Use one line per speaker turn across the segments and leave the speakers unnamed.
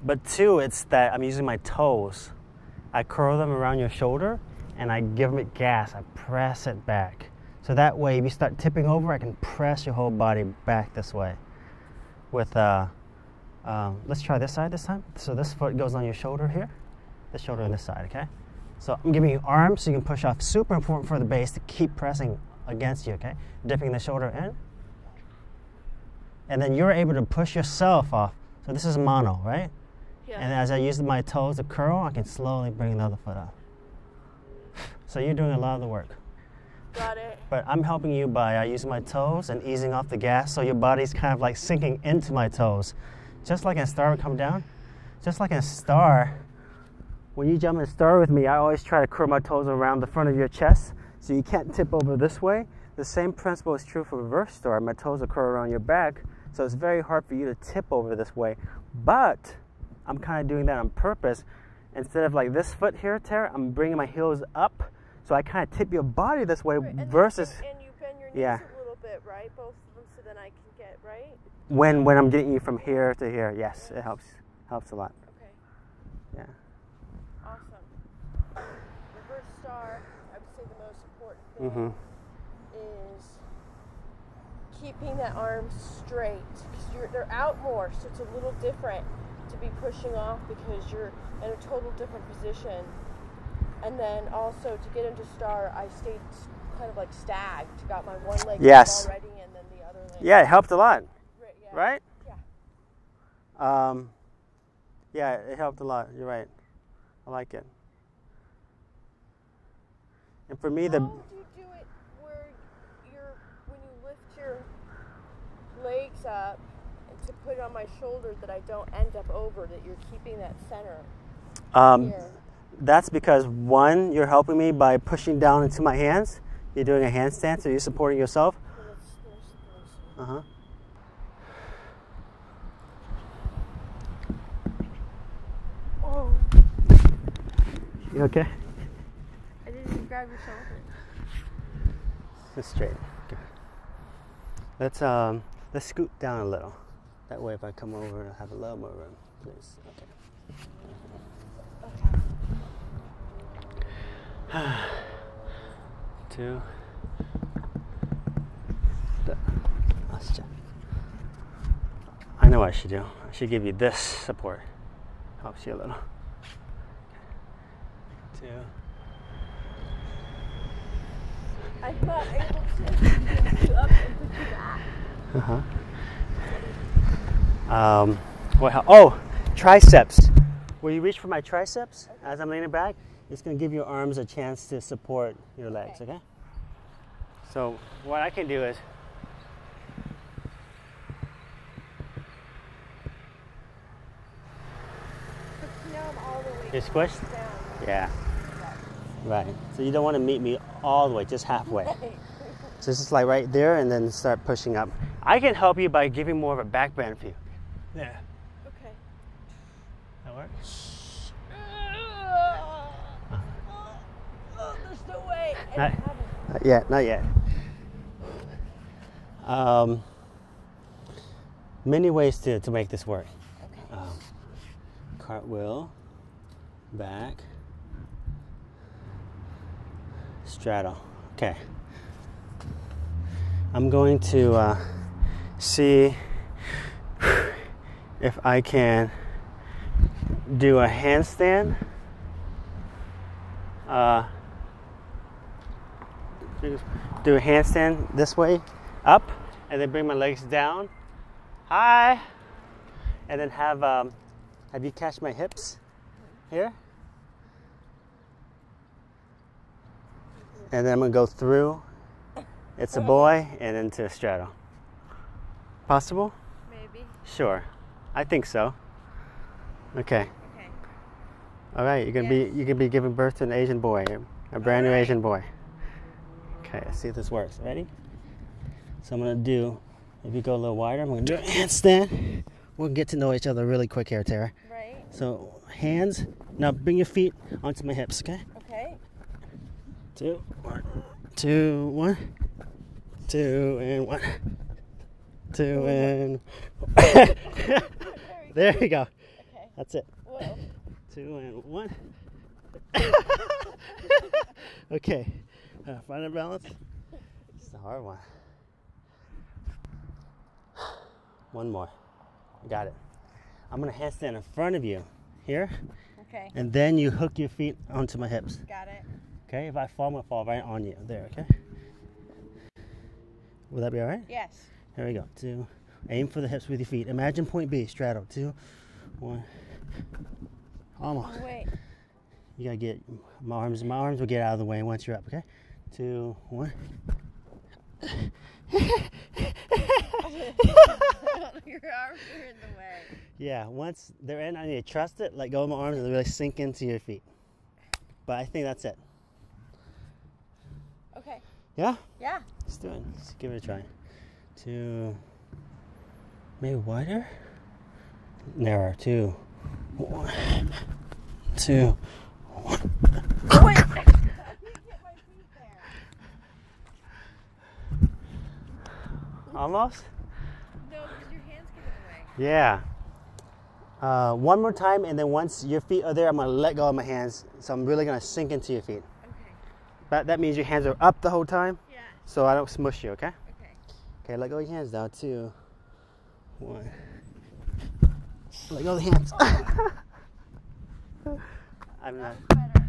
But two, it's that I'm using my toes. I curl them around your shoulder and I give them gas. I press it back. So that way, if you start tipping over, I can press your whole body back this way. With, let's try this side this time. So this foot goes on your shoulder here, the shoulder on this side, okay? So I'm giving you arms so you can push off. Super important for the base to keep pressing against you, okay? Dipping the shoulder in. And then you're able to push yourself off. So this is mono, right? Yeah. And as I use my toes to curl, I can slowly bring the other foot up. So you're doing a lot of the work.
Got it.
But I'm helping you by using my toes and easing off the gas, so your body's kind of like sinking into my toes. Just like a star would come down. Just like a star, when you jump in a star with me, I always try to curl my toes around the front of your chest, so you can't tip over this way. The same principle is true for reverse star. My toes are curled around your back, so it's very hard for you to tip over this way. But I'm kind of doing that on purpose. Instead of like this foot here, Tara, I'm bringing my heels up, so I kind of tip your body this way, right, versus...
And you bend your knees a little bit, right? Both of them, so then I can get, right?
When I'm getting you from here to here, yes, it helps a lot.
Okay.
Yeah.
Awesome. Reverse star, I would say the most important thing is keeping that arm straight, because they're out more, so it's a little different to be pushing off because you're in a total different position. And then also to get into star, I stayed kind of like stagged. Got my one leg
yes.
already and then the other leg.
Yeah, it helped a lot. Right?
Yeah.
Yeah, it helped a lot. You're right. I like it. And for me,
How do you do it where when you lift your legs up and to put it on my shoulder that I don't end up over, that you're keeping that center here?
That's because, one, you're helping me by pushing down into my hands. You're doing a handstand, so you're supporting yourself. Uh-huh.
Oh.
You okay?
I didn't even grab your shoulder.
Just straight. Okay. Let's scoot down a little. That way if I come over, I'll have a little more room, please. Okay. 2. I know what I should do. I should give you this support. Helps you a little. 2.
I'm not able to lift you up and put you back.
Oh, triceps. Will you reach for my triceps as I'm leaning back? It's going to give your arms a chance to support your legs, okay? So what I can do is, you're squished?
Down.
Yeah. Right. So you don't want to meet me all the way, just halfway. So this is like right there, and then start pushing up. I can help you by giving more of a back bend for you. There.
Okay.
That work?
There's no way.
Not yet. Many ways to make this work.
Okay.
Cartwheel, back, straddle. Okay. I'm going to see if I can do a handstand. Do a handstand this way, up, and then bring my legs down. Hi. And then have you catch my hips here? And then I'm gonna go through. It's a boy and into a straddle. Possible?
Maybe.
Sure. I think so. Okay.
Okay.
All right. You're gonna be giving birth to an Asian boy, a brand new Asian boy. Okay. Let's see if this works. Ready? So I'm gonna do. If you go a little wider, I'm gonna do a handstand. We'll get to know each other really quick here, Tara.
Right.
So hands. Now bring your feet onto my hips. Okay.
Okay.
2, 1, 2, 1, 2, and 1, 2, and there you go.
Okay.
That's it.
Whoa.
2 and 1. Okay. Find a balance. It's a hard one. One more. Got it. I'm going to handstand in front of you here.
Okay.
And then you hook your feet onto my hips.
Got it.
Okay? If I fall, I'm going to fall right on you. There, okay? Will that be all right?
Yes.
Here we go. 2. Aim for the hips with your feet. Imagine point B. Straddle. 2, 1. Almost.
Oh, wait.
You got to get my arms. My arms will get out of the way once you're up, okay? 2, 1.
Your arms are in the way.
Yeah, once they're in, I need to trust it, let go of my arms, and really sink into your feet. But I think that's it.
Okay.
Yeah?
Yeah.
Let's do it. Let's give it a try. 2. Maybe wider? Narrower. 2, 1. 2, 1.
Wait. I can't get my feet there.
Almost?
No, because your hands get in the way.
Yeah. One more time, and then once your feet are there, I'm going to let go of my hands. So I'm really going to sink into your feet.
Okay.
But that means your hands are up the whole time,
Yeah.
so I don't smush you, okay?
Okay.
Okay, let go of your hands now. 2, 1. Let go of the hands. I'm not.
That was better.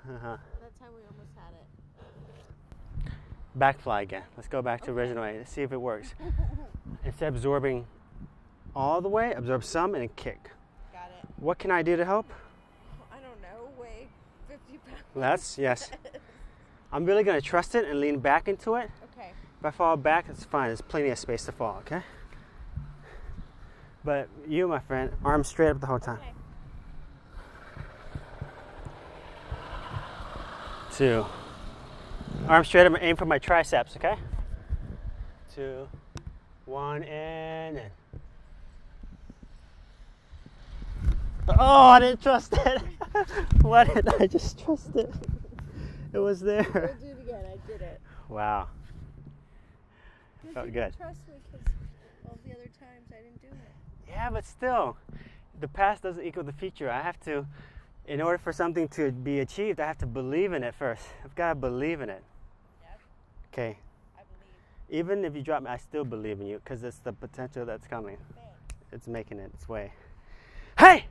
Uh-huh.
That time we almost had it.
Backfly again. Let's go back to original way. Let's see if it works. Instead of absorbing all the way, absorb some and then kick.
Got it.
What can I do to help?
I don't know. Weigh 50 pounds.
Less? Yes. I'm really going to trust it and lean back into it.
Okay.
If I fall back, it's fine. There's plenty of space to fall, okay? But you, my friend, arms straight up the whole time.
Okay.
2. Arms straight up and aim for my triceps, okay? 2, 1, and in. Oh, I didn't trust it. Why didn't I just trust it? It was there.
We'll do it again. I did it.
Wow. Felt good.
Trust me, because all the other times I didn't do it.
Yeah, but still, the past doesn't equal the future. I have to, in order for something to be achieved, I have to believe in it first. I've got to believe in it.
Yep.
Okay.
I believe.
Even if you drop me, I still believe in you because it's the potential that's coming.
Thanks.
It's making it its way. Hey!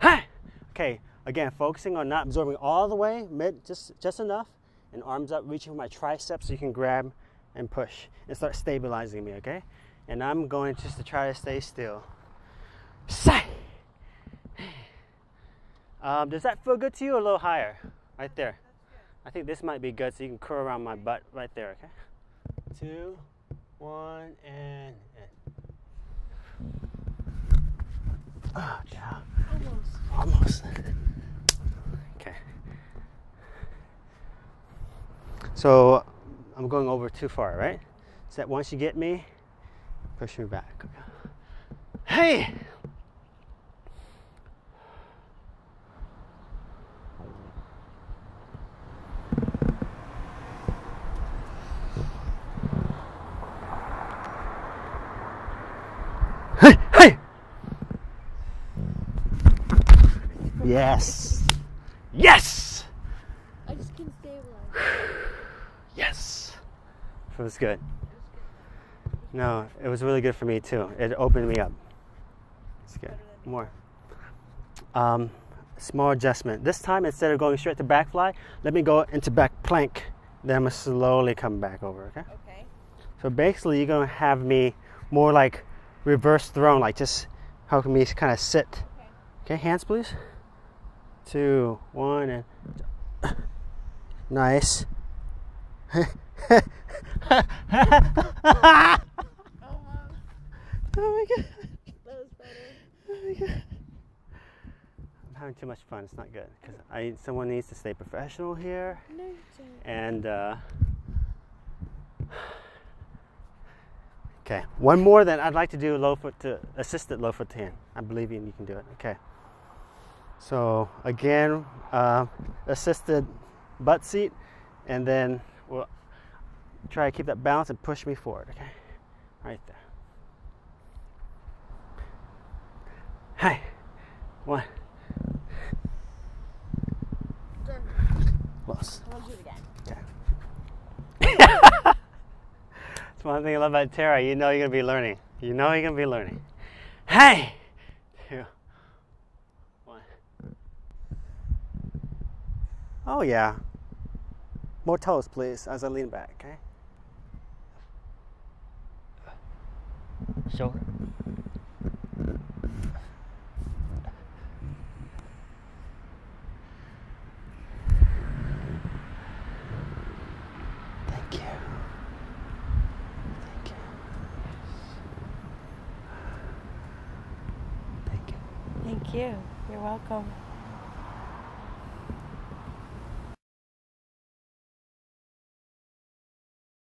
Hey! Okay, again, focusing on not absorbing all the way, just enough, and arms up, reaching for my triceps so you can grab and push and start stabilizing me, okay? And I'm going just to try to stay still. Sigh! Does that feel good to you? A little higher? Right there. I think this might be good so you can curl around my butt right there, okay? 2, 1, and in. Oh, down. Almost. Okay. So I'm going over too far, right? So that once you get me, push me back. Okay. Hey! Hey! Hey! Yes! Yes!
I just couldn't stabilize.
Yes! Feels good. No, it was really good for me too. It opened me up. It's good. More. Small adjustment. This time, instead of going straight to back fly, let me go into back plank. Then I'm going to slowly come back over, okay?
Okay.
So basically, you're going to have me more like reverse throne, like just helping me kind of sit.
Okay.
Okay, hands please. 2, 1, and nice.
Almost.
Oh my god.
That was better.
Oh my god. I'm having too much fun. It's not good because someone needs to stay professional here.
No, you don't.
And okay, one more. Then I'd like to do low foot to assisted low foot to hand. I believe you can do it. Okay. So again, assisted butt seat, and then we'll try to keep that balance and push me forward. Okay, right there. Hey, One.
Done.
Close.
I want to do it again.
Okay. That's one thing I love about Tara. You know you're going to be learning. You know you're going to be learning. Hey! 2, 1. Oh, yeah. More toes, please, as I lean back, okay? Shoulder. Thank you. Thank you. Thank you.
Thank you. You're welcome.